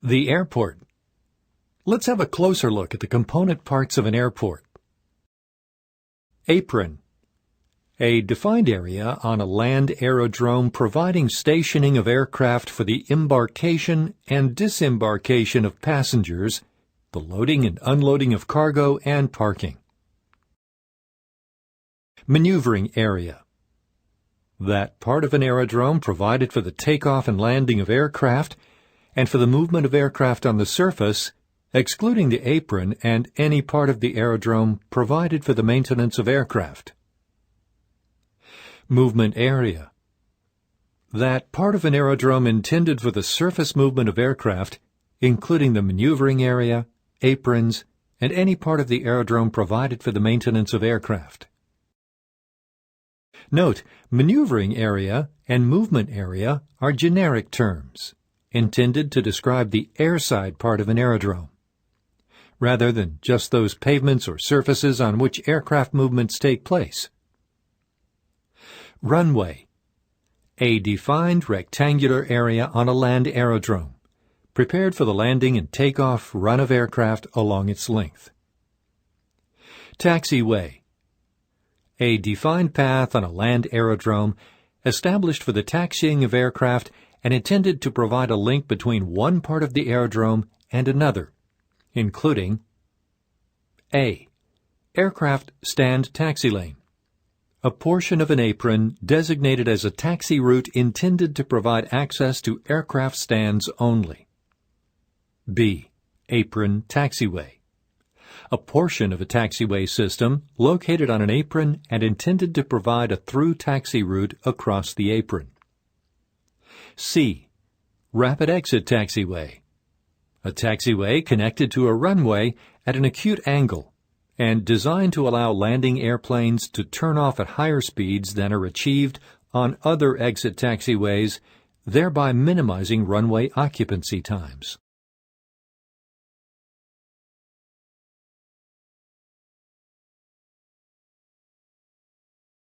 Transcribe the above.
The airport. Let's have a closer look at the component parts of an airport. Apron. A defined area on a land aerodrome providing stationing of aircraft for the embarkation and disembarkation of passengers, the loading and unloading of cargo, and parking. Maneuvering area. That part of an aerodrome provided for the takeoff and landing of aircraft and for the movement of aircraft on the surface, excluding the apron and any part of the aerodrome provided for the maintenance of aircraft. Movement area. That part of an aerodrome intended for the surface movement of aircraft, including the maneuvering area, aprons, and any part of the aerodrome provided for the maintenance of aircraft. Note, maneuvering area and movement area are generic terms, intended to describe the airside part of an aerodrome, rather than just those pavements or surfaces on which aircraft movements take place. Runway. A defined rectangular area on a land aerodrome, prepared for the landing and takeoff run of aircraft along its length. Taxiway. A defined path on a land aerodrome established for the taxiing of aircraft and intended to provide a link between one part of the aerodrome and another, including A. Aircraft stand taxi lane. A portion of an apron designated as a taxi route intended to provide access to aircraft stands only. B. Apron taxiway. A portion of a taxiway system located on an apron and intended to provide a through taxi route across the apron. C. Rapid exit taxiway. A taxiway connected to a runway at an acute angle and designed to allow landing airplanes to turn off at higher speeds than are achieved on other exit taxiways, thereby minimizing runway occupancy times.